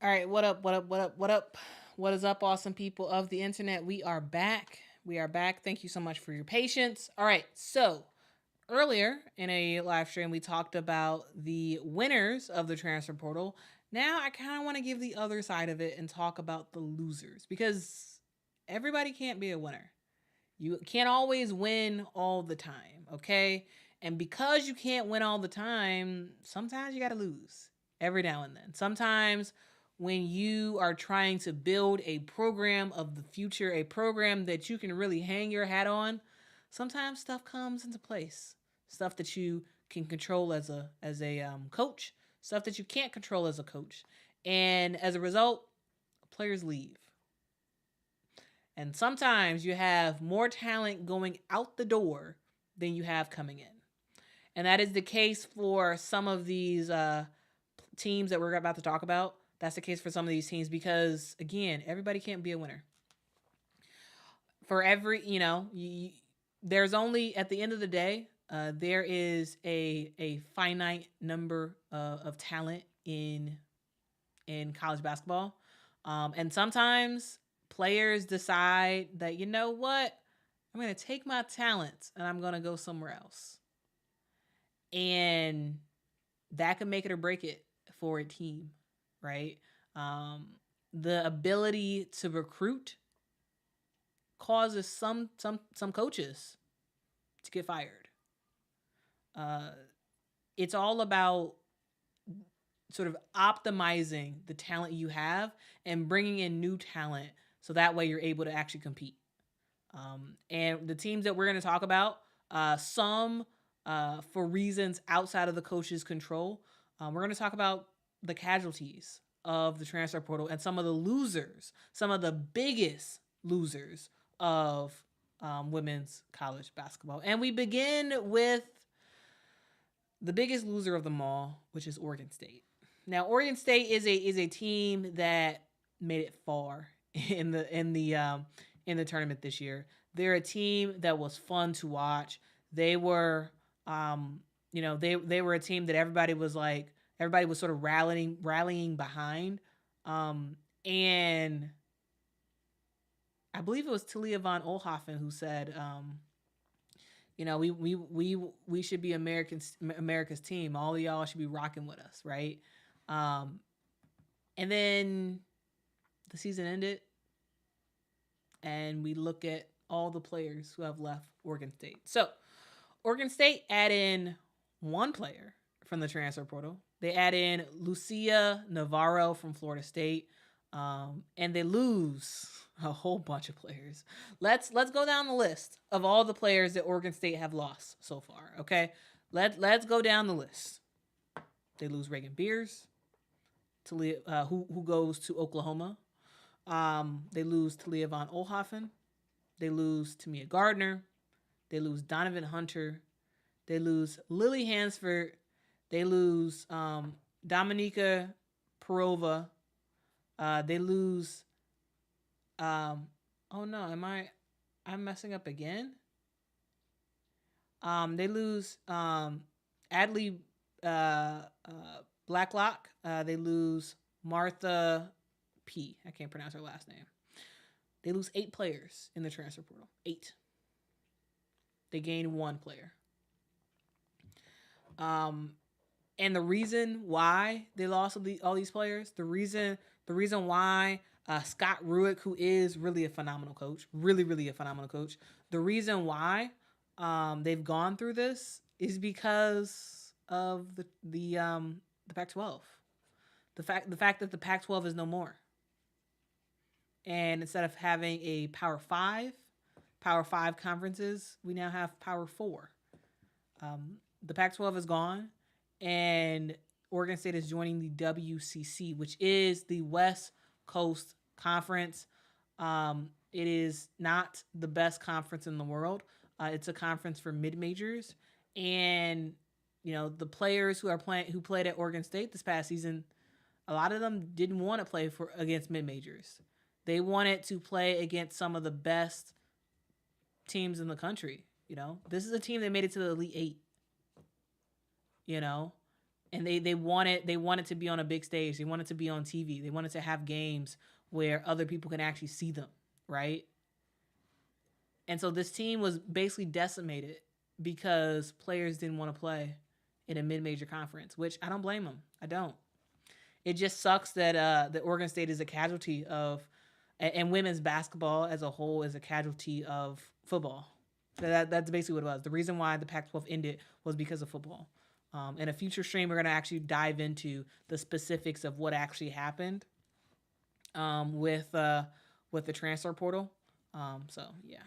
All right, what up? What up? What up? What up? What is up, awesome people of the internet? We are back. We are back. Thank you so much for your patience. All right, so earlier in a live stream, we talked about the winners of the transfer portal. Now, I kind of want to give the other side of it and talk about the losers because everybody can't be a winner. You can't always win all the time, okay? And because you can't win all the time, sometimes you got to lose every now and then. Sometimes when you are trying to build a program of the future, a program that you can really hang your hat on, sometimes stuff comes into place. Stuff that you can control as a coach, stuff that you can't control as a coach. And as a result, players leave. And sometimes you have more talent going out the door than you have coming in. And that is the case for some of these teams that we're about to talk about. That's the case for some of these teams because, again, everybody can't be a winner. For every, there's only, at the end of the day, there is a finite number of talent in college basketball. And sometimes players decide that, you know what, I'm going to take my talents and I'm going to go somewhere else. And that can make it or break it for a team, right? The ability to recruit causes some coaches to get fired. It's all about sort of optimizing the talent you have and bringing in new talent so that way you're able to actually compete. And the teams that we're going to talk about, some for reasons outside of the coach's control, we're going to talk about the casualties of the transfer portal and some of the losers, some of the biggest losers of women's college basketball. And we begin with the biggest loser of them all, which is Oregon State. Now, Oregon State is a team that made it far in the tournament this year. They're a team that was fun to watch. They were, they were a team that everybody was sort of rallying behind. And I believe it was Talia von Oelhoffen who said, we should be America's team. All of y'all should be rocking with us, right? And then the season ended, and we look at all the players who have left Oregon State. So, Oregon State add in one player from the transfer portal. They add in Lucia Navarro from Florida State, and they lose a whole bunch of players. Let's go down the list of all the players that Oregon State have lost so far. Okay, let's go down the list. They lose Reagan Beers, who goes to Oklahoma. They lose Talia von Oelhoffen. They lose Tamia Gardner. They lose Donovan Hunter. They lose Lily Hansford. They lose Dominika Perova. They lose. Oh no, I'm messing up again? They lose Adley Blacklock. They lose Martha P. I can't pronounce her last name. They lose 8 players in the transfer portal. 8. They gain 1 player. And the reason why they lost all these players, the reason why Scott Ruick, who is really a phenomenal coach, really a phenomenal coach, the reason why they've gone through this is because of the Pac-12. The fact that the Pac-12 is no more. And instead of having a Power 5 conferences, we now have Power 4. The Pac-12 is gone, and Oregon State is joining the WCC, which is the West Coast Conference. It is not the best conference in the world. It's a conference for mid-majors, and the players who played at Oregon State this past season, a lot of them didn't want to play against mid-majors. They wanted to play against some of the best teams in the country. This is a team that made it to the Elite Eight. and they wanted to be on a big stage. They wanted to be on TV. They wanted to have games where other people can actually see them, right? And so this team was basically decimated because players didn't want to play in a mid-major conference, which I don't blame them. I don't. It just sucks that Oregon State is a casualty of, and women's basketball as a whole is a casualty of football. That's basically what it was. The reason why the Pac-12 ended was because of football. In a future stream, we're going to actually dive into the specifics of what actually happened with the transfer portal. So yeah,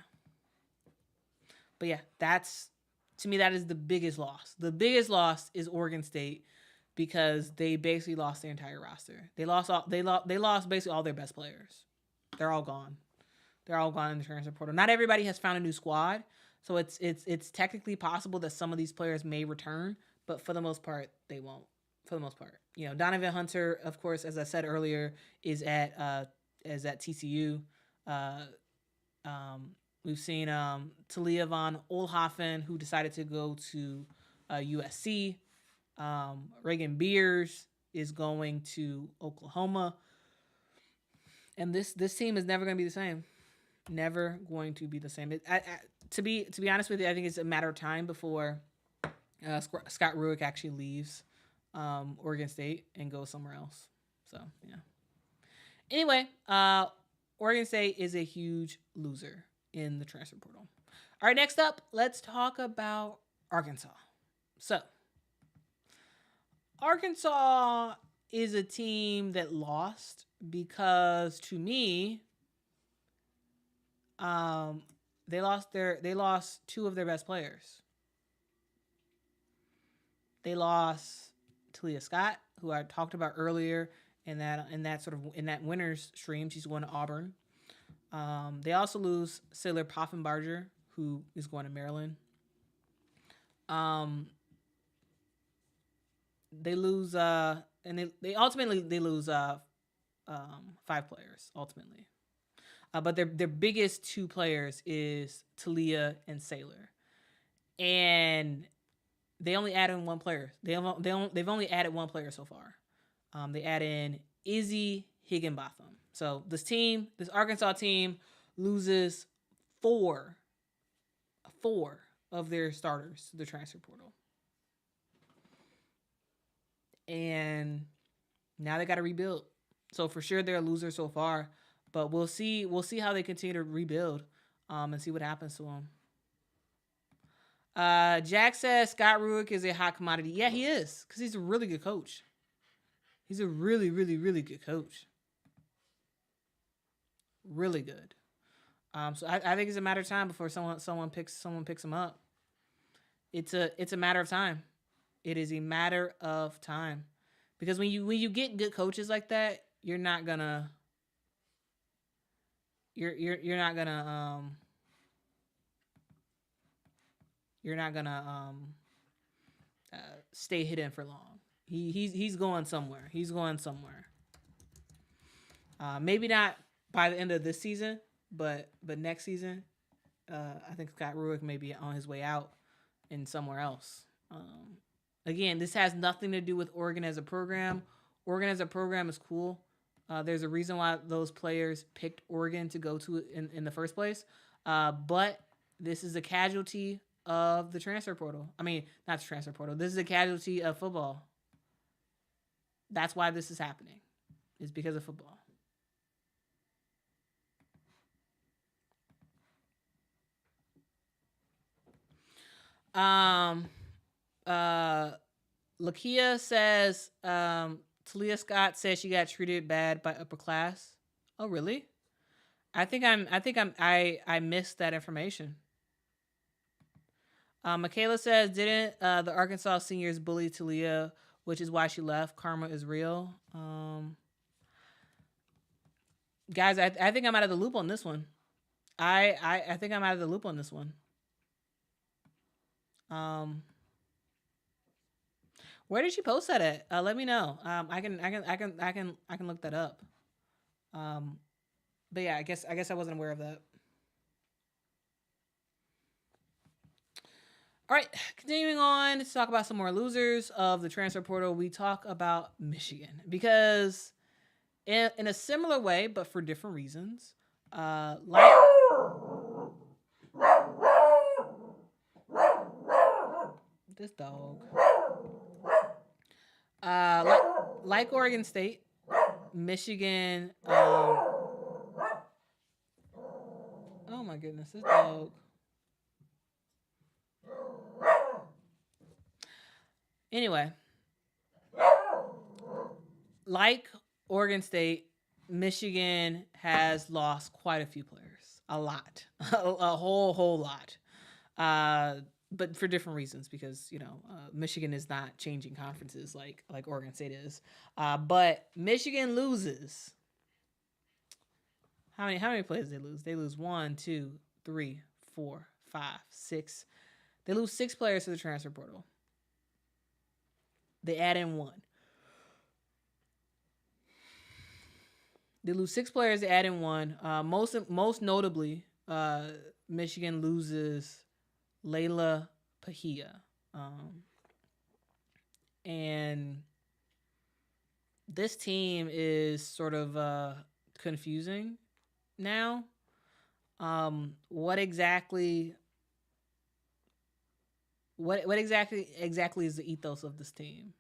but yeah, to me that is the biggest loss. The biggest loss is Oregon State because they basically lost their entire roster. They lost basically all their best players. They're all gone. They're all gone in the transfer portal. Not everybody has found a new squad, so it's technically possible that some of these players may return, but for the most part, they won't. For the most part, Donovan Hunter, of course, as I said earlier, is at TCU. We've seen Talia von Oelhoffen, who decided to go to USC. Reagan Beers is going to Oklahoma. And this team is never going to be the same. Never going to be the same. To be honest with you, I think it's a matter of time before Scott Rueck actually leaves Oregon State and goes somewhere else. So, yeah. Anyway, Oregon State is a huge loser in the transfer portal. All right, next up, let's talk about Arkansas. So, Arkansas is a team that lost because, to me, they lost two of their best players. They lost Talia Scott, who I talked about earlier in that winners stream. She's going to Auburn. They also lose Sailor Poffenbarger, who is going to Maryland. They lose and they ultimately lose 5 players ultimately. But their biggest 2 players is Talia and Sailor, and they only added 1 player. They've only added 1 player so far. They add in Izzy Higginbotham. So this Arkansas team, loses 4 of their starters to the transfer portal, and now they got to rebuild. So for sure they're a loser so far, but we'll see how they continue to rebuild, and see what happens to them. Jack says Scott Rueck is a hot commodity. Yeah, he is, because he's a really good coach. He's a really, really, really good coach. Really good. So I think it's a matter of time before someone picks him up. It's a matter of time. It is a matter of time, because when you get good coaches like that, you're not gonna stay hidden for long. He's going somewhere. He's going somewhere. Maybe not by the end of this season, but next season, I think Scott Rueck may be on his way out and somewhere else. Again, this has nothing to do with Oregon as a program. Oregon as a program is cool. There's a reason why those players picked Oregon to go to in the first place. But this is a casualty of the transfer portal. I mean, not the transfer portal. This is a casualty of football. That's why this is happening. It's because of football. Lakia says Talia Scott says she got treated bad by upper class. Oh, really? I missed that information. Michaela says, didn't the Arkansas seniors bully Talia, which is why she left? Karma is real. Guys, I think I'm out of the loop on this one. I think I'm out of the loop on this one. Where did she post that at? Let me know. I can look that up. But yeah, I guess I wasn't aware of that. All right, continuing on to talk about some more losers of the transfer portal. We talk about Michigan because in a similar way, but for different reasons, like this dog, like Oregon State, Michigan. Oh my goodness, this dog. Anyway, like Oregon State, Michigan has lost quite a few players, a lot, a whole lot, but for different reasons because Michigan is not changing conferences like Oregon State is, but Michigan loses. How many players did they lose? They lose 1, 2, 3, 4, 5, 6. They lose 6 players to the transfer portal. They add in 1. They lose 6 players. They add in 1. Most notably, Michigan loses Layla Pahia, and this team is sort of confusing now. What exactly is the ethos of this team?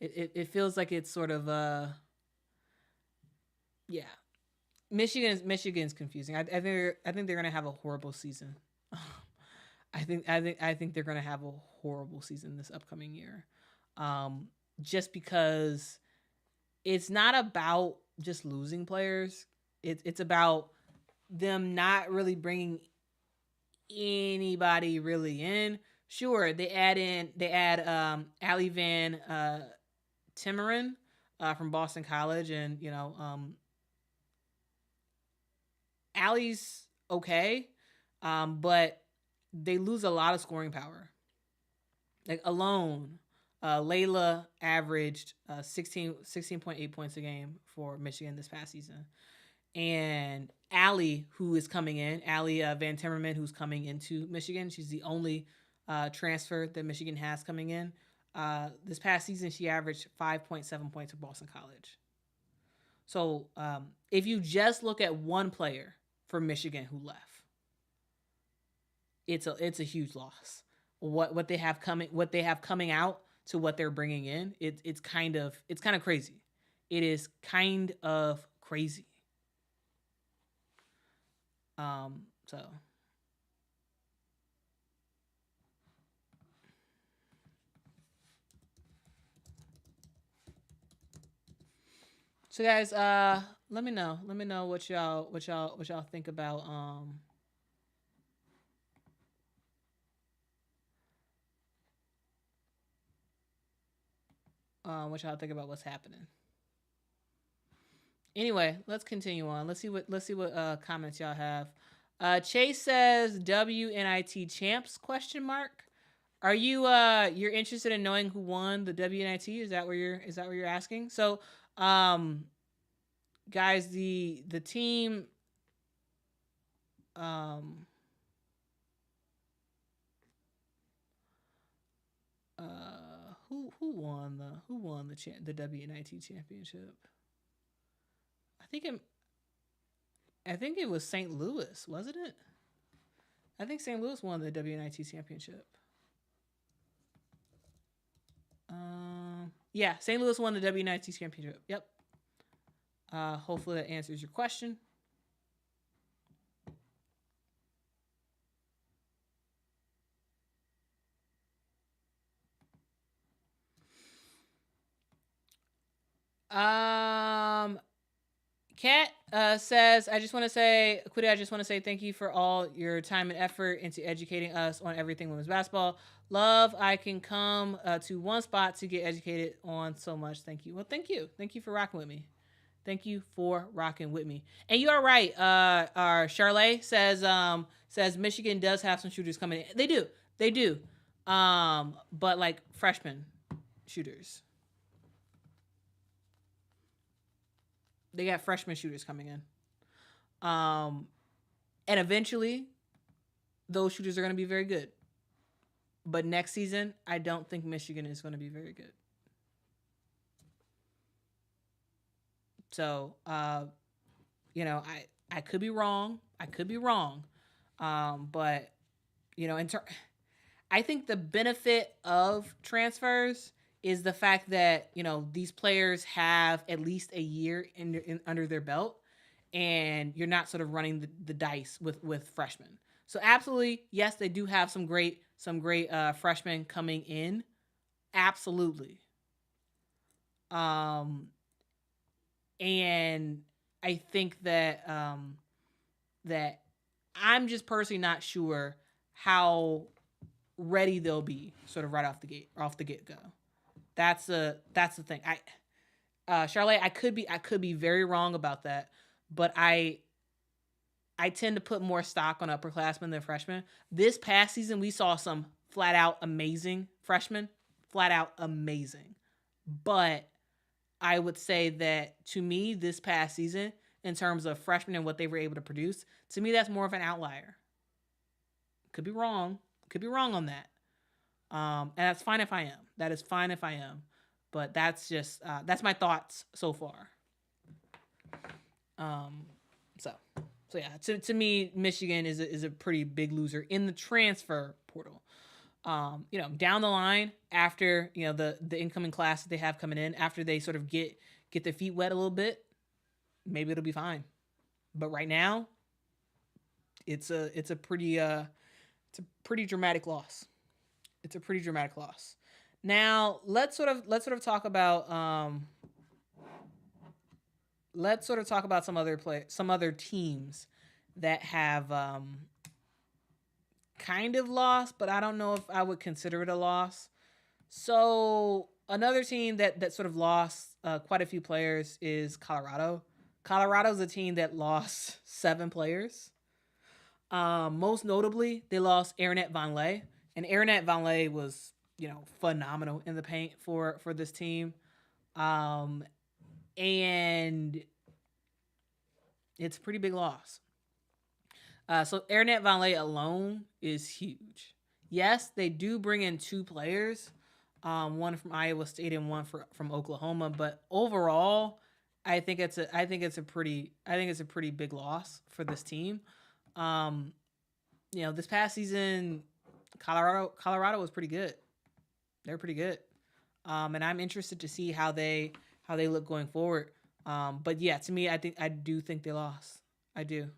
It feels like it's sort of yeah. Michigan's confusing. I think they're gonna have a horrible season. I think they're gonna have a horrible season this upcoming year, just because it's not about just losing players. It's about them not really bringing anybody really in. Sure, they add Ali Van Timmeren from Boston College, and Allie's okay, but they lose a lot of scoring power. Like alone, Layla averaged 16.8 points a game for Michigan this past season. And Allie, who is coming in, Allie Van Timmerman, who's coming into Michigan, she's the only transfer that Michigan has coming in. This past season, she averaged 5.7 points for Boston College. So if you just look at one player for Michigan who left, it's a huge loss. What they have coming out to what they're bringing in, it's kind of crazy. It is kind of crazy. So guys, let me know what y'all think about what y'all think about what's happening. Anyway, let's continue on. Let's see what comments y'all have. Chase says WNIT champs ? Are you you're interested in knowing who won the WNIT? Is that what you're asking? So, guys, the team who won the WNIT championship? I think it was St. Louis, wasn't it? I think St. Louis won the WNIT championship. Yeah, St. Louis won the WNIT championship. Yep. Hopefully that answers your question. Kat says, I just want to say thank you for all your time and effort into educating us on everything women's basketball. Love, I can come to one spot to get educated on so much. Thank you. Well, thank you. Thank you for rocking with me. Thank you for rocking with me. And you are right. Our Charlotte says Michigan does have some shooters coming in. They do. But like freshman shooters. They got freshman shooters coming in. And eventually, those shooters are going to be very good. But next season, I don't think Michigan is going to be very good. So, I could be wrong. I could be wrong. But you know, I think the benefit of transfers is the fact that these players have at least a year under their belt, and you're not sort of running the dice with freshmen. So absolutely, yes, they do have some great freshmen coming in. Absolutely. Um, and I think that I'm just personally not sure how ready they'll be sort of right off the get go. That's the thing. Charlotte, I could be very wrong about that, but I tend to put more stock on upperclassmen than freshmen. This past season, we saw some flat out amazing freshmen, flat out amazing. But I would say that to me, this past season, in terms of freshmen and what they were able to produce, to me, that's more of an outlier. Could be wrong. Could be wrong on that. And that's fine if I am. That is fine if I am. But that's my thoughts so far. Um, so so yeah, to me, Michigan is a pretty big loser in the transfer portal. Down the line after the incoming class that they have coming in, after they sort of get their feet wet a little bit, maybe it'll be fine. But right now, it's a pretty dramatic loss. It's a pretty dramatic loss. Now let's sort of talk about some other teams that have kind of lost, but I don't know if I would consider it a loss. So another team that sort of lost quite a few players is Colorado. Colorado's a team that lost 7 players. Most notably, they lost Aaronette Von Lay, and Aaronette Von Lay was phenomenal in the paint for this team. Um, and it's a pretty big loss. So Aaronette Von Lay alone is huge. Yes, they do bring in 2 players, one from Iowa State and one from Oklahoma. But overall, I think it's a pretty big loss for this team. Um, this past season, Colorado was pretty good. They're pretty good, and I'm interested to see how they look going forward. But yeah, to me, I do think they lost. I do.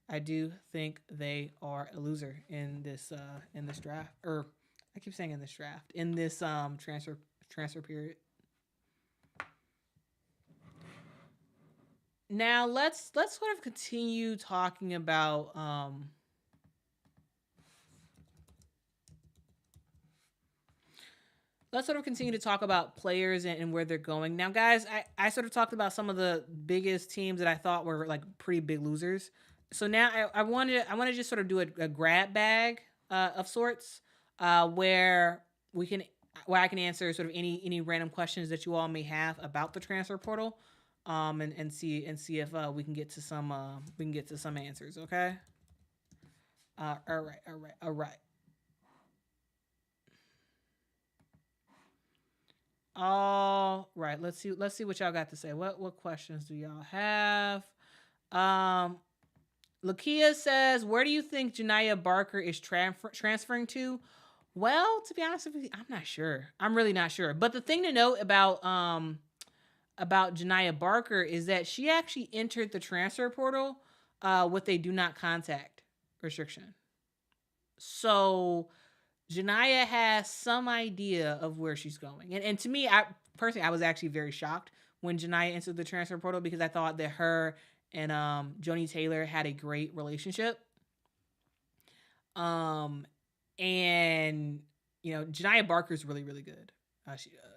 I do think they are a loser in this draft. Or I keep saying in this draft, in this transfer period. Now let's sort of continue talking about let's sort of continue to talk about players and where they're going. Now, guys, I sort of talked about some of the biggest teams that I thought were like pretty big losers. So now I want to just sort of do a grab bag of sorts, where we can where I can answer sort of any random questions that you all may have about the transfer portal, and see if we can get to some answers. Okay. All right. All right. All right. All right. Let's see what y'all got to say. What questions do y'all have? Um, Lakia says, "Where do you think Janiyah Barker is transferring to?" Well, to be honest with you, I'm not sure. I'm really not sure. But the thing to note about Janiyah Barker is that she actually entered the transfer portal with a do not contact restriction. So Janiyah has some idea of where she's going. And to me, I personally, I was actually very shocked when Janiyah entered the transfer portal, because I thought that her and Joni Taylor had a great relationship. Um, and Janiyah Barker's really really good.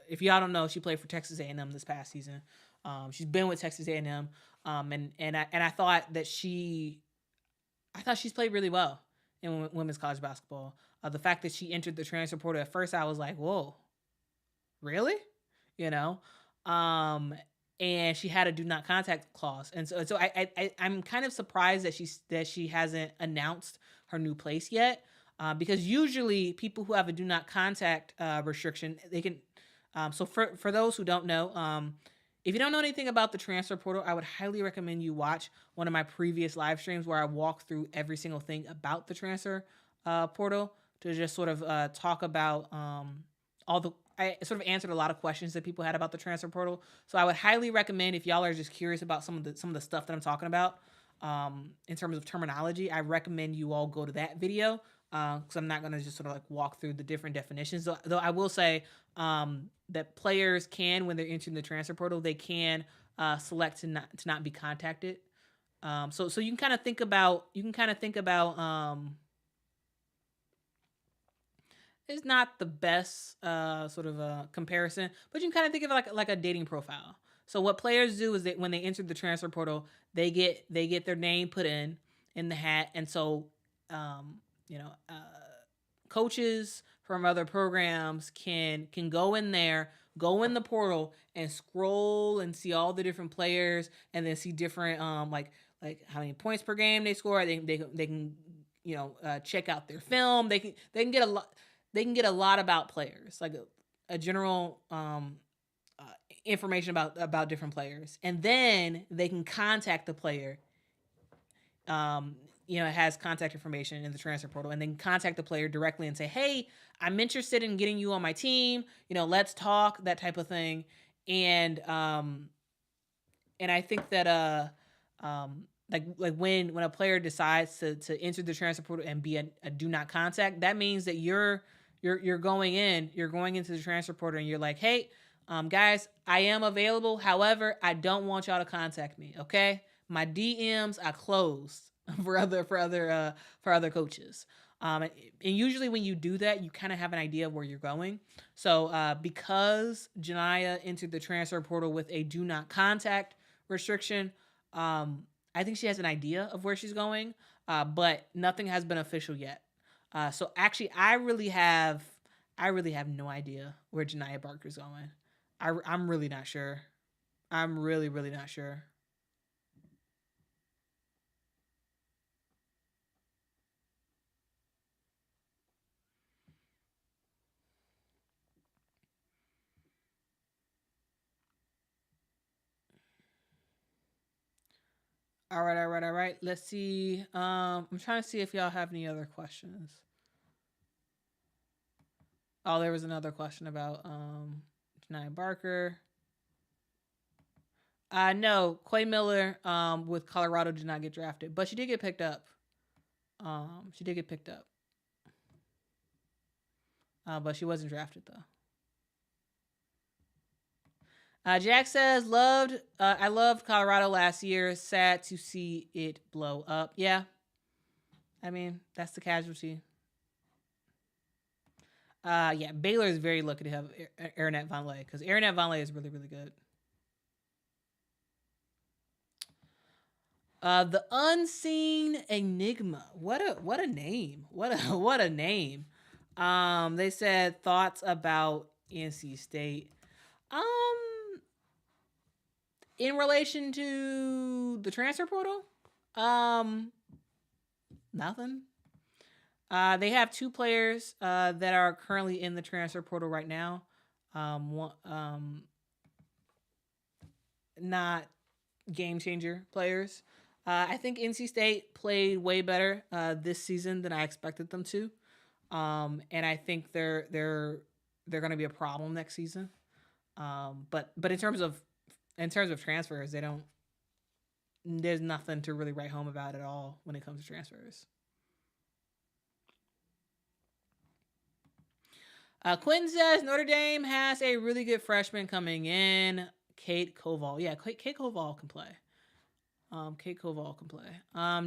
If y'all don't know, she played for Texas A&M this past season. She's been with Texas A&M, and I thought that she's played really well in women's college basketball. The fact that she entered the transfer portal, at first I was like, whoa, really? You know, um, and she had a do not contact clause, and so I'm kind of surprised that she hasn't announced her new place yet. because usually people who have a do not contact restriction, they can. So for those who don't know, if you don't know anything about the transfer portal, I would highly recommend you watch one of my previous live streams where I walk through every single thing about the transfer portal to just sort of talk about all the. I sort of answered a lot of questions that people had about the transfer portal. So I would highly recommend, if y'all are just curious about some of the stuff that I'm talking about in terms of terminology, I recommend you all go to that video because I'm not going to just sort of like walk through the different definitions. Though I will say that players can, when they're entering the transfer portal, they can select to not be contacted. So you can kind of think about it's not the best sort of comparison, but you can kind of think of it like a dating profile. So what players do is that when they enter the transfer portal, they get their name put in the hat, and so you know, coaches from other programs can go in there, go in the portal, and scroll and see all the different players, and then see different like how many points per game they score. They can check out their film. They can get a lot. They can get a lot about players, like a general information about different players, and then they can contact the player. It has contact information in the transfer portal, and then contact the player directly and say, "Hey, I'm interested in getting you on my team. Let's talk," that type of thing. And I think that like when a player decides to enter the transfer portal and be a do not contact, that means that you're going into the transfer portal and you're like, "Hey, guys, I am available. However, I don't want y'all to contact me. Okay, my DMs are closed for other coaches." And usually when you do that, you kind of have an idea of where you're going. So because Janiyah entered the transfer portal with a do not contact restriction, I think she has an idea of where she's going, but nothing has been official yet. So actually, I really have no idea where Janiyah Barker's going. I'm really not sure. I'm really, really not sure. All right, all right, all right. Let's see. I'm trying to see if y'all have any other questions. Oh, there was another question about Janiyah Barker. No, Quay Miller with Colorado did not get drafted, but she did get picked up. She did get picked up, but she wasn't drafted though. Jack says, I loved Colorado last year. Sad to see it blow up. Yeah. I mean, that's the casualty. Yeah, Baylor is very lucky to have Aaronette Vonleh because Aaronette Vonleh is really, really good. The Unseen Enigma. What a name. What a name. They said thoughts about NC State. In relation to the transfer portal, nothing. They have two players that are currently in the transfer portal right now. Not game changer players. I think NC State played way better this season than I expected them to, and I think they're going to be a problem next season. But in terms of transfers, they don't. There's nothing to really write home about at all when it comes to transfers. Quentin says Notre Dame has a really good freshman coming in, Kate Koval. Yeah, Kate Koval can play. Kate Koval can play.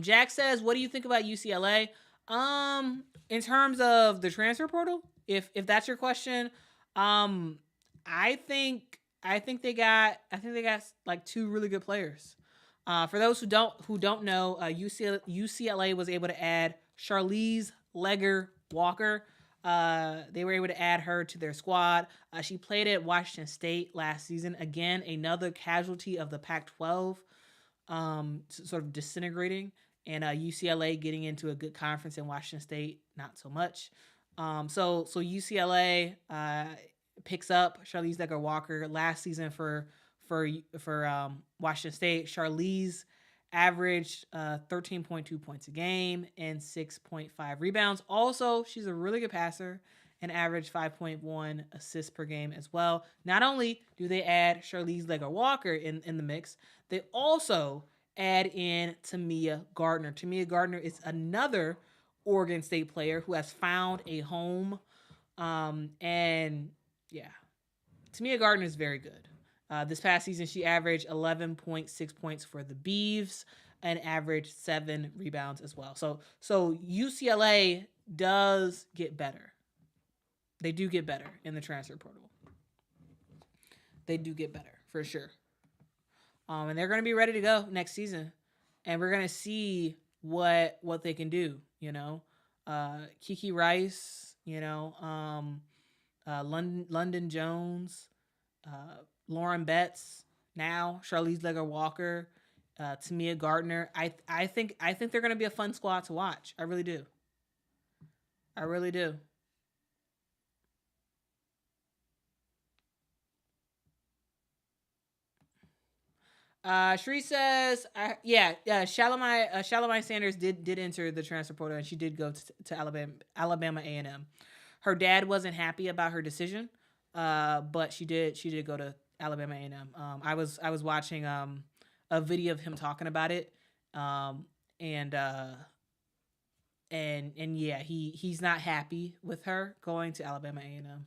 Jack says, what do you think about UCLA? In terms of the transfer portal, if that's your question, I think they got like two really good players. For those who don't know, UCLA was able to add Charlize Legger Walker. They were able to add her to their squad. She played at Washington State last season. Again, another casualty of the Pac-12 sort of disintegrating. and UCLA getting into a good conference in Washington State, not so much. So UCLA picks up Charlize Decker Walker last season for Washington State. Charlize averaged 13.2 points a game and 6.5 rebounds. Also, she's a really good passer and averaged 5.1 assists per game as well. Not only do they add Charlize Decker Walker in the mix, they also add in Tamia Gardner. Tamia Gardner is another Oregon State player who has found a home. And yeah, Tamia Gardner is very good. This past season, she averaged 11.6 points for the Beavs and averaged 7 rebounds as well. So UCLA does get better. They do get better in the transfer portal. They do get better for sure. And they're going to be ready to go next season, and we're going to see what they can do. Kiki Rice, London Jones, Lauren Betts, now Charlize Decker Walker, Tamia Gardner. I think they're going to be a fun squad to watch. I really do. I really do. Shree says, Shalimai Sanders did enter the transfer portal, and she did go to Alabama A&M. Her dad wasn't happy about her decision, but she did go to Alabama A&M. I was watching a video of him talking about it, and yeah, he's not happy with her going to Alabama A&M.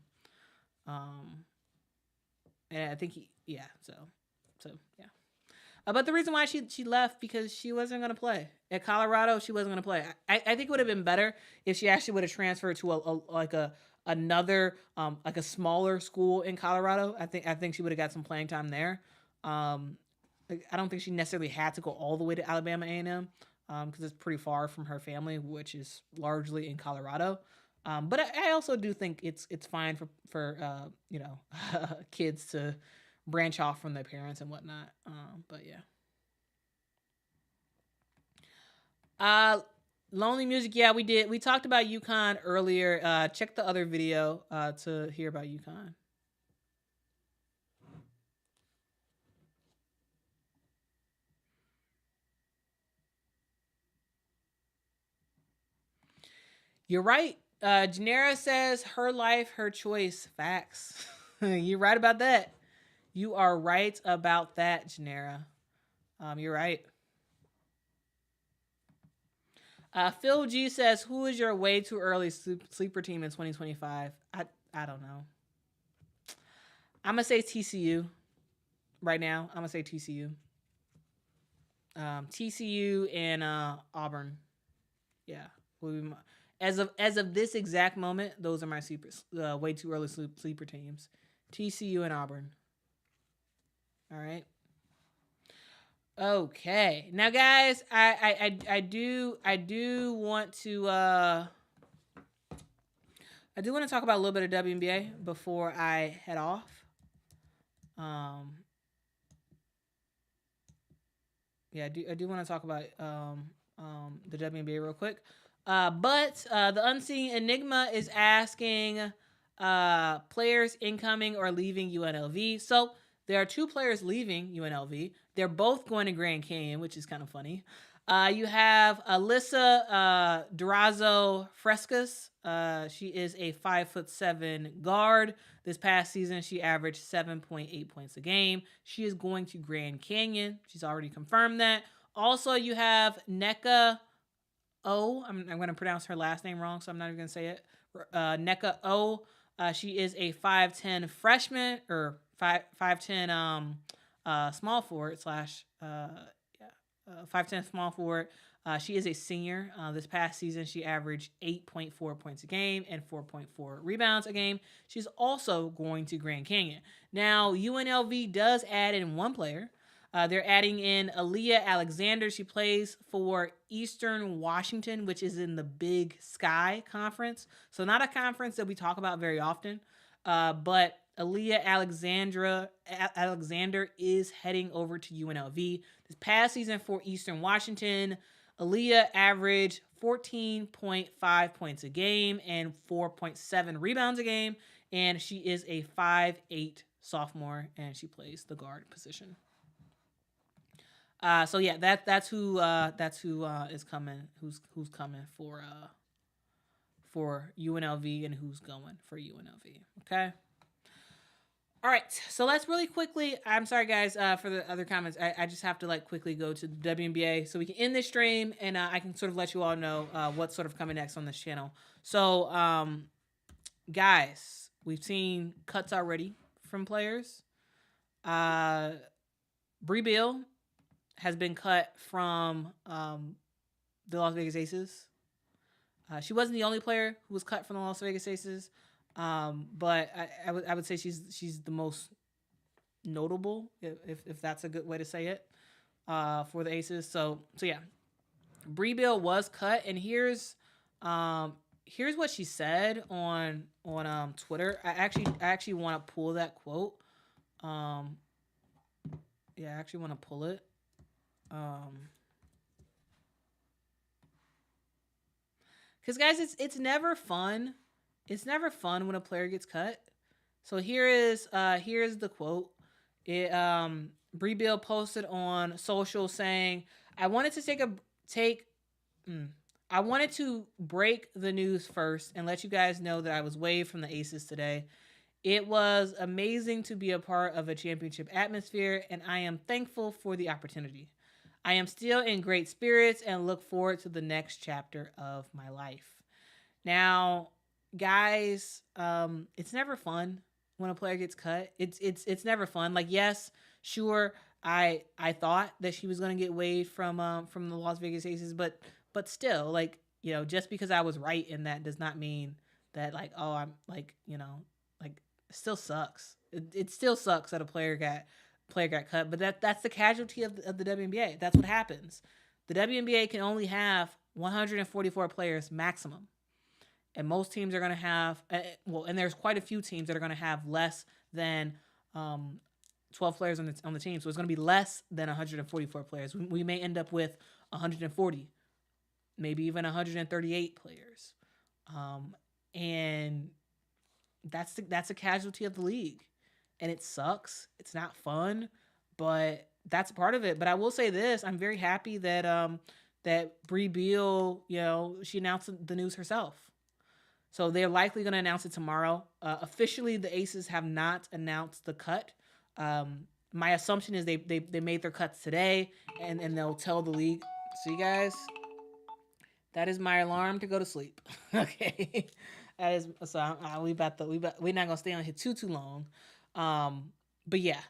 And I think so yeah. But the reason why she left, because she wasn't going to play at Colorado. She wasn't going to play. I think it would have been better if she actually would have transferred to another like a smaller school in Colorado. I think she would have got some playing time there. I don't think she necessarily had to go all the way to Alabama A&M because it's pretty far from her family, which is largely in Colorado. But I also do think it's fine for kids to branch off from their parents and whatnot. But yeah. Lonely Music, yeah, we did. We talked about UConn earlier. Check the other video to hear about UConn. You're right. Janera says, her life, her choice. Facts. You're right about that. You are right about that, Janera. You're right. Phil G says, who is your way too early sleeper team in 2025? I don't know. I'm going to say TCU right now. I'm going to say TCU. TCU and Auburn. Yeah. As of this exact moment, those are my way too early sleeper teams. TCU and Auburn. All right. Okay. Now, guys, I do want to talk about a little bit of WNBA before I head off. Yeah, I do want to talk about the WNBA real quick. But the Unseen Enigma is asking players incoming or leaving UNLV. So there are 2 players leaving UNLV. They're both going to Grand Canyon, which is kind of funny. You have Alyssa Durazo Frescas. She is a 5'7" guard. This past season, she averaged 7.8 points a game. She is going to Grand Canyon. She's already confirmed that. Also, you have Nneka O. I'm going to pronounce her last name wrong, so I'm not even going to say it. Nneka O. She is a 5'10" freshman, or 5'10" small forward slash 5'10" small forward. She is a senior. This past season, she averaged 8.4 points a game and 4.4 rebounds a game. She's also going to Grand Canyon. Now, UNLV does add in 1 player. They're adding in Aaliyah Alexander. She plays for Eastern Washington, which is in the Big Sky Conference. So not a conference that we talk about very often, but Aaliyah Alexander is heading over to UNLV. This past season for Eastern Washington, Aaliyah averaged 14.5 points a game and 4.7 rebounds a game, and she is a 5'8" sophomore, and she plays the guard position. So yeah, that's who is coming. Who's coming for UNLV and who's going for UNLV. Okay. All right, so let's really quickly. I'm sorry, guys, for the other comments. I just have to like quickly go to the WNBA so we can end this stream, and I can sort of let you all know what's sort of coming next on this channel. So, guys, we've seen cuts already from players. Bree Beal has been cut from the Las Vegas Aces. She wasn't the only player who was cut from the Las Vegas Aces. But I would say she's the most notable, if that's a good way to say it, for the Aces. So yeah, Bree Beal was cut, and here's what she said on Twitter. I actually want to pull that quote. Yeah, I actually want to pull it. Because guys, it's never fun. It's never fun when a player gets cut. So here's the quote. Bree Beal posted on social saying, I wanted to break the news first and let you guys know that I was waived from the Aces today. It was amazing to be a part of a championship atmosphere, and I am thankful for the opportunity. I am still in great spirits and look forward to the next chapter of my life. Now, guys, it's never fun when a player gets cut. It's never fun. Like, yes, sure, I thought that she was gonna get waived from the Las Vegas Aces, but still, like, you know, just because I was right in that does not mean that, like, oh, I'm like, you know, like, it still sucks. It still sucks that a player got cut, but that's the casualty of the WNBA. That's what happens. The WNBA can only have 144 players maximum. And most teams are going to have, and there's quite a few teams that are going to have less than 12 players on the team. So it's going to be less than 144 players. We may end up with 140, maybe even 138 players. And that's a casualty of the league. And it sucks. It's not fun, but that's part of it. But I will say this: I'm very happy that Bree Beal, you know, she announced the news herself. So they're likely going to announce it tomorrow. Officially, the Aces have not announced the cut. My assumption is they made their cuts today, and they'll tell the league. See, guys, that is my alarm to go to sleep. Okay, that is so. We're not gonna stay on here too long. But yeah,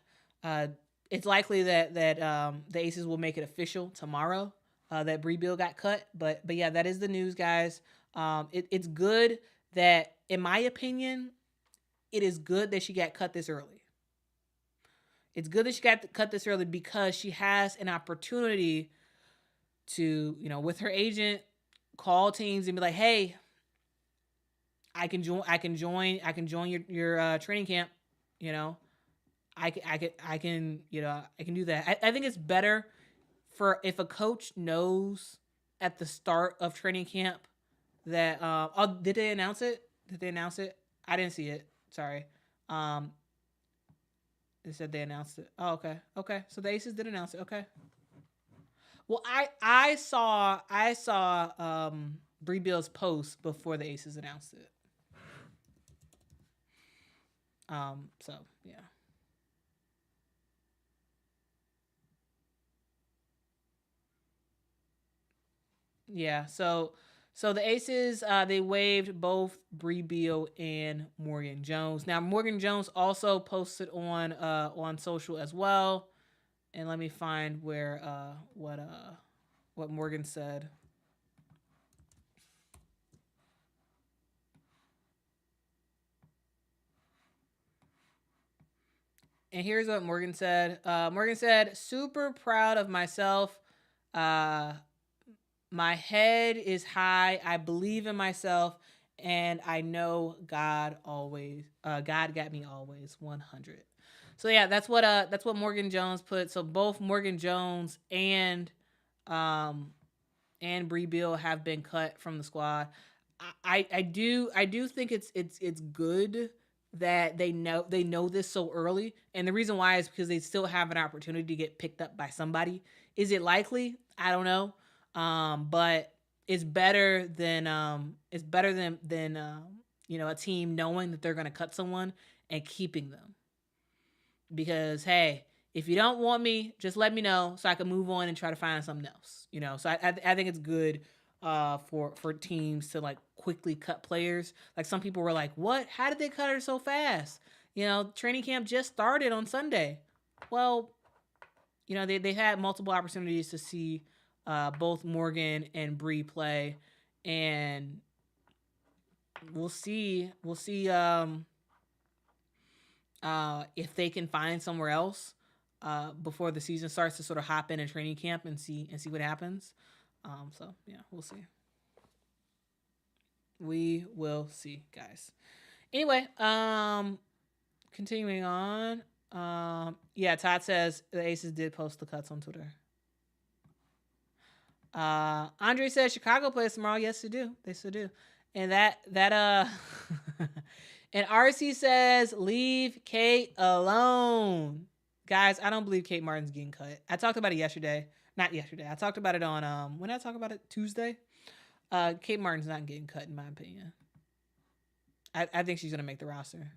it's likely that the Aces will make it official tomorrow that Bree Beal got cut. But yeah, that is the news, guys. It's good that, in my opinion, it is good that she got cut this early. It's good that she got cut this early because she has an opportunity to, you know, with her agent, call teams and be like, hey, I can join your training camp. You know, I can do that. I think it's better for if a coach knows at the start of training camp that did they announce it? I didn't see it. Sorry. They said they announced it. Oh, okay. So the Aces did announce it. Okay. Well, I saw Bree Beal's post before the Aces announced it. So yeah. Yeah. So the Aces, they waived both Bree Beal and Morgan Jones. Now Morgan Jones also posted on social as well, and let me find where what Morgan said. And here's what Morgan said. Morgan said, "Super proud of myself. My head is high. I believe in myself, and I know God always. God got me always 100." So yeah, that's what Morgan Jones put. So both Morgan Jones and and Bree Beal have been cut from the squad. I do think it's good that they know this so early, and the reason why is because they still have an opportunity to get picked up by somebody. Is it likely? I don't know, but it's better than a team knowing that they're going to cut someone and keeping them. Because hey, if you don't want me, just let me know so I can move on and try to find something else. So I think it's good for teams to like quickly cut players. Like some people were like, "What? How did they cut her so fast?" Training camp just started on Sunday. Well, they had multiple opportunities to see both Morgan and Bree play, and we'll see. If they can find somewhere else before the season starts to sort of hop in a training camp and see what happens. So yeah, we'll see. We will see, guys. Anyway, continuing on. Yeah, Todd says the Aces did post the cuts on Twitter. Andre says Chicago plays tomorrow. Yes, they do. They still do. And that and RC says leave Kate alone. Guys, I don't believe Kate Martin's getting cut. I talked about it yesterday. Not yesterday. I talked about it on when did I talk about it? Tuesday. Kate Martin's not getting cut in my opinion. I think she's gonna make the roster.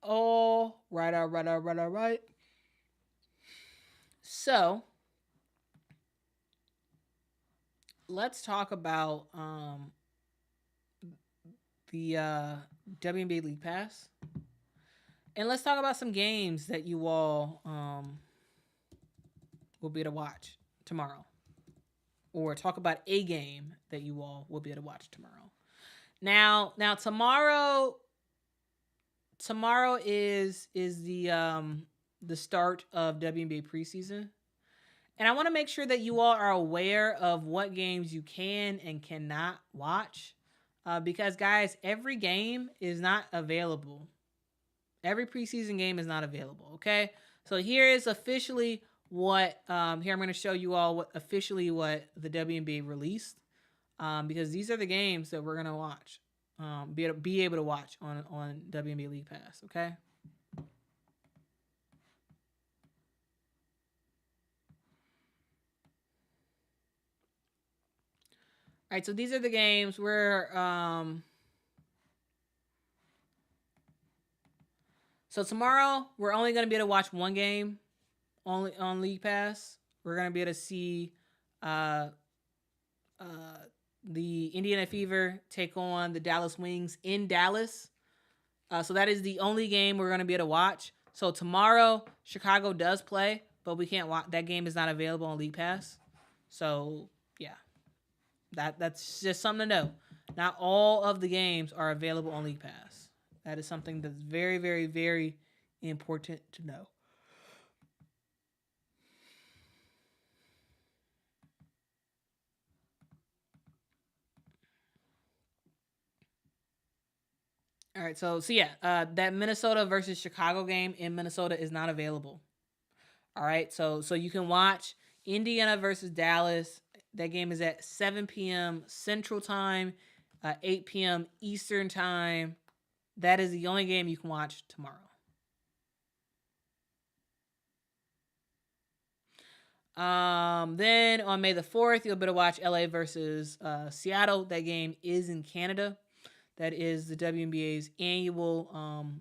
All right. So let's talk about the WNBA League Pass, and let's talk about some games that you all will be able to watch tomorrow, or talk about a game that you all will be able to watch tomorrow. Now tomorrow is the start of WNBA preseason. And I want to make sure that you all are aware of what games you can and cannot watch. Because, guys, every game is not available. Every preseason game is not available, okay? So here is officially what, here I'm going to show you all what the WNBA released. Because these are the games that we're going to watch. Be able to watch on WNBA League Pass, okay? All right, so these are the games where so tomorrow we're only going to be able to watch one game only on League Pass. We're going to be able to see the Indiana Fever take on the Dallas Wings in Dallas. So that is the only game we're going to be able to watch. So tomorrow Chicago does play, but we can't watch. That game is not available on League Pass. So yeah. That's just something to know. Not all of the games are available on League Pass. That is something that's very, very, very important to know. All right, so yeah, that Minnesota versus Chicago game in Minnesota is not available. All right, so you can watch Indiana versus Dallas. That game is at 7 p.m. Central Time, 8 p.m. Eastern Time. That is the only game you can watch tomorrow. Then on May the 4th, you'll be able to watch LA versus Seattle. That game is in Canada. That is the WNBA's annual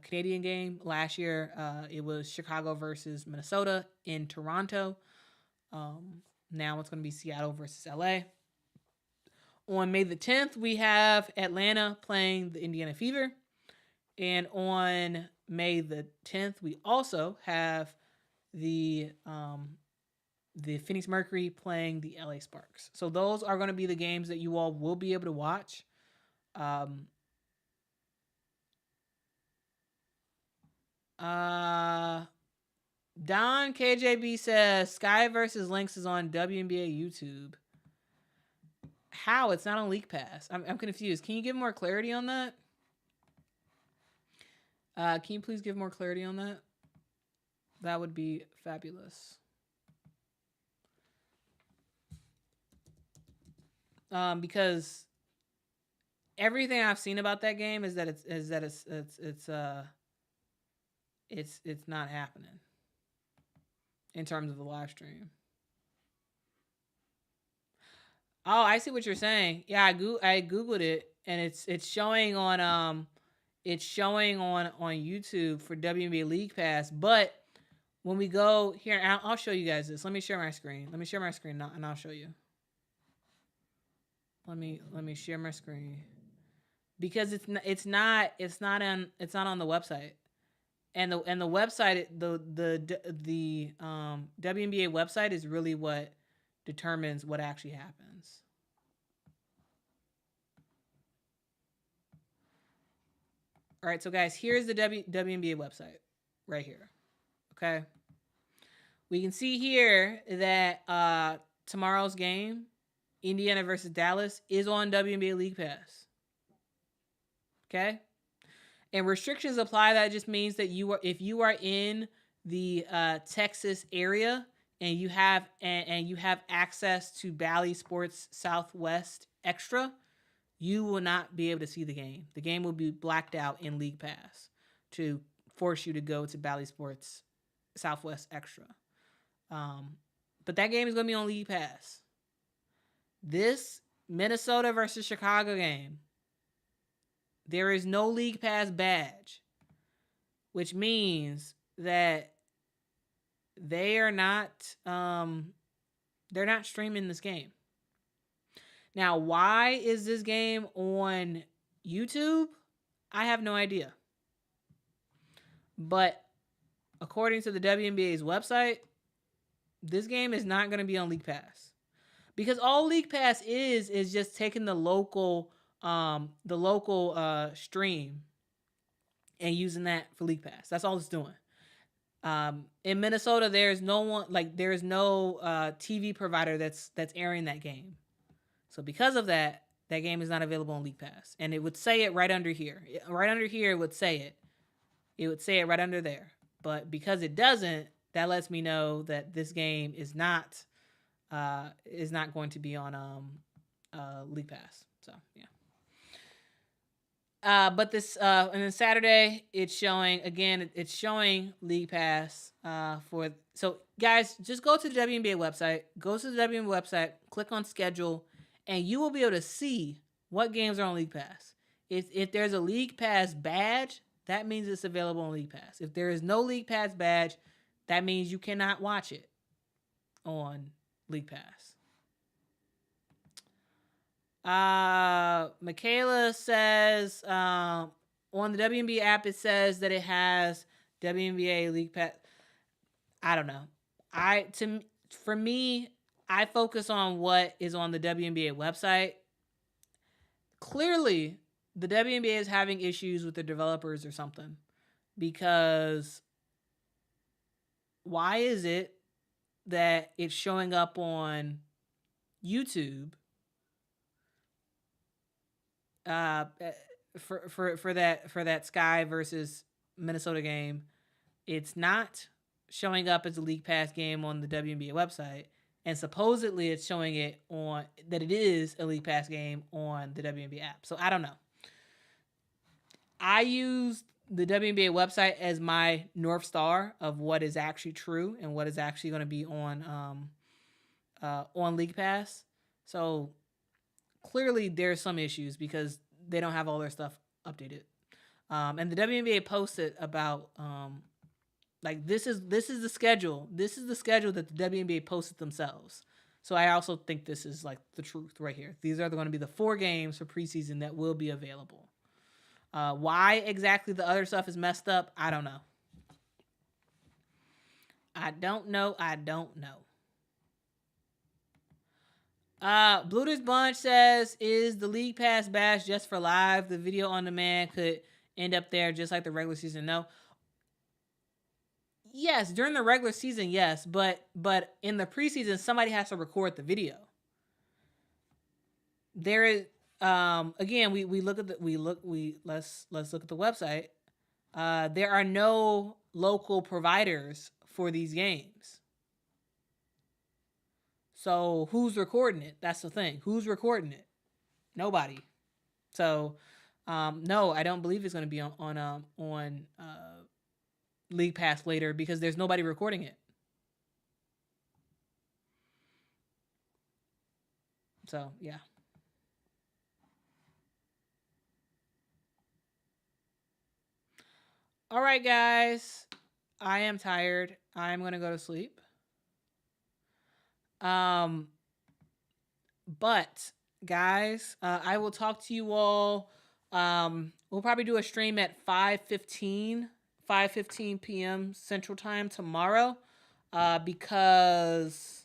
Canadian game. Last year, it was Chicago versus Minnesota in Toronto. Now it's going to be Seattle versus LA. On May the 10th, we have Atlanta playing the Indiana Fever. And on May the 10th, we also have the Phoenix Mercury playing the LA Sparks. So those are going to be the games that you all will be able to watch. Don KJB says Sky versus Lynx is on WNBA YouTube. How? It's not on League Pass. I'm confused. Can you give more clarity on that? Can you please give more clarity on that? That would be fabulous. Because everything I've seen about that game is that it's not happening in terms of the live stream. Oh, I see what you're saying. Yeah, I googled it, and it's showing on YouTube for WNBA League Pass. But when we go here, I'll show you guys this. Let me share my screen. Let me share my screen now, and I'll show you. Let me share my screen because it's not on the website. And the website, the WNBA website is really what determines what actually happens. All right, so guys, here's the WNBA website right here. Okay, we can see here that tomorrow's game, Indiana versus Dallas, is on WNBA League Pass. Okay, and restrictions apply. That just means that if you are in the Texas area and you have access to Bally Sports Southwest Extra, you will not be able to see the game. The game will be blacked out in League Pass to force you to go to Bally Sports Southwest Extra. But that game is going to be on League Pass. This Minnesota versus Chicago game, there is no League Pass badge, which means that they're not streaming this game. Now, why is this game on YouTube? I have no idea. But according to the WNBA's website, this game is not going to be on League Pass. Because all League Pass is just taking the local stream and using that for League Pass. That's all it's doing. In Minnesota, there's no TV provider that's airing that game. So because of that, that game is not available on League Pass. And it would say it right under here. Right under here, it would say it. It would say it right under there. But because it doesn't, that lets me know that this game is not going to be on League Pass. So yeah. But this and then Saturday it's showing League Pass for. So guys, just go to the WNBA website. Go to the WNBA website. Click on schedule. And you will be able to see what games are on League Pass. If there's a League Pass badge, that means it's available on League Pass. If there is no League Pass badge, that means you cannot watch it on League Pass. Michaela says on the WNBA app it says that it has WNBA League Pass. I don't know. For me, I focus on what is on the WNBA website. Clearly, the WNBA is having issues with the developers or something. Because why is it that it's showing up on YouTube for that Sky versus Minnesota game? It's not showing up as a League Pass game on the WNBA website. And supposedly it's showing it on that it is a League Pass game on the WNBA app. So I don't know. I use the WNBA website as my North Star of what is actually true and what is actually going to be on League Pass. So clearly there's some issues because they don't have all their stuff updated. And the WNBA posted about this is the schedule. This is the schedule that the WNBA posted themselves. So I also think this is like the truth right here. These are going to be the 4 games for preseason that will be available. Why exactly the other stuff is messed up, I don't know. I don't know. Bluter's Bunch says, is the League Pass badge just for live? The video on demand could end up there just like the regular season. No. Yes, during the regular season, yes, but in the preseason, somebody has to record the video. There is again, let's look at the website. There are no local providers for these games. So who's recording it? That's the thing. Who's recording it? Nobody. So no, I don't believe it's going to be on League Pass later because there's nobody recording it. So yeah. All right, guys. I am tired. I'm gonna go to sleep. But guys, I will talk to you all. We'll probably do a stream at 5:15 p.m. Central Time tomorrow, because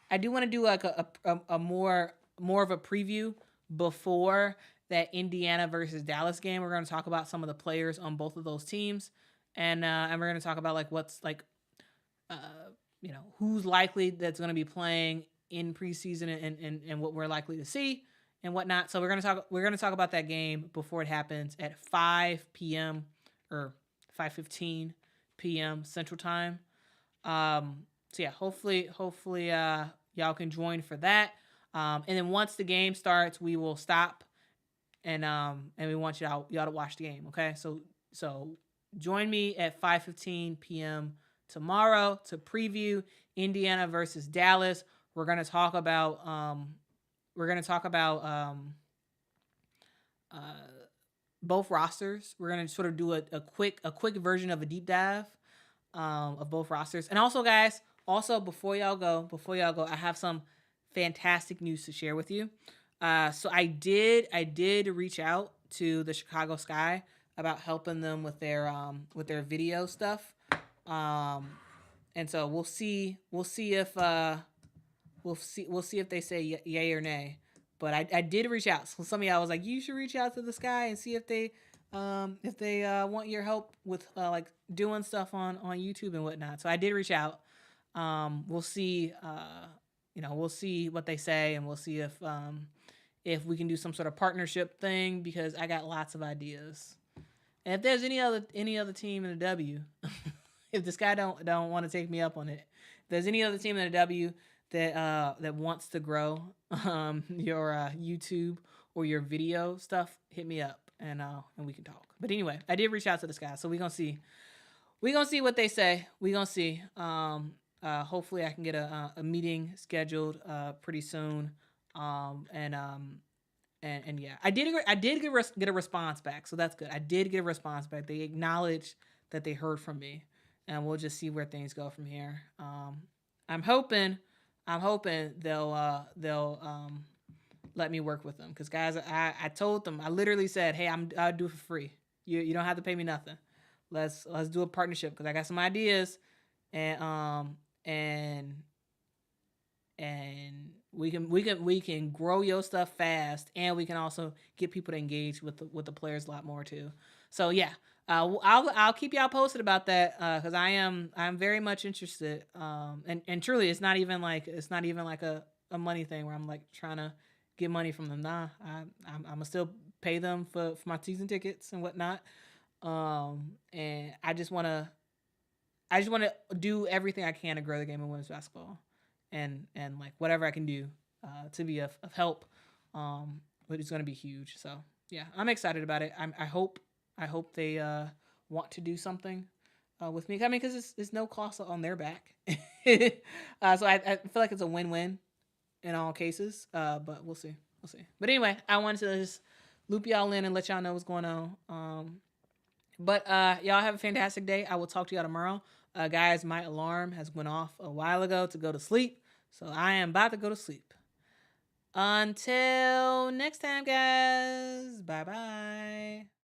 I do want to do like a more of a preview before that Indiana versus Dallas game. We're going to talk about some of the players on both of those teams, and we're going to talk about like what's like, who's likely that's going to be playing in preseason and what we're likely to see and whatnot. So we're gonna talk about that game before it happens at 5 p.m. or 5:15 p.m. Central Time. So yeah, hopefully y'all can join for that. And then once the game starts, we will stop and we want y'all to watch the game. Okay, so join me at 5:15 p.m. tomorrow to preview Indiana versus Dallas. We're gonna talk about both rosters. We're gonna sort of do a quick version of a deep dive of both rosters. And also, guys, before y'all go, I have some fantastic news to share with you. So I did reach out to the Chicago Sky about helping them with their video stuff. And so we'll see if they say yay or nay. But I did reach out. So some of y'all was like, you should reach out to the Sky and see if they want your help with like doing stuff on YouTube and whatnot. So I did reach out. We'll see. We'll see what they say, and we'll see if we can do some sort of partnership thing, because I got lots of ideas. And if there's any other team in the W, if the Sky don't want to take me up on it, if there's any other team in the W that wants to grow your YouTube or your video stuff, hit me up and we can talk. But anyway, I did reach out to the Sky, so we're gonna see what they say. We're gonna see. Hopefully I can get a meeting scheduled pretty soon. And yeah, I did get a response back, so that's good. I did get a response back. They acknowledged that they heard from me, and we'll just see where things go from here. I'm hoping they'll let me work with them, because guys, I told them, I literally said, hey, I'll do it for free. You don't have to pay me nothing. Let's do a partnership, because I got some ideas, and we can grow your stuff fast, and we can also get people to engage with the players a lot more too. So yeah, I'll keep y'all posted about that, because I'm very much interested. And truly, it's not even like a money thing where I'm like trying to get money from them. Nah, I'm gonna still pay them for my season tickets and whatnot. And I just wanna do everything I can to grow the game of women's basketball, and like whatever I can do to be of help, but it's gonna be huge. So yeah, I'm excited about it. I hope they want to do something with me. I mean, because it's no cost on their back. So I feel like it's a win-win in all cases. But we'll see. But anyway, I wanted to just loop y'all in and let y'all know what's going on. But y'all have a fantastic day. I will talk to y'all tomorrow. Guys, my alarm has went off a while ago to go to sleep, so I am about to go to sleep. Until next time, guys. Bye-bye.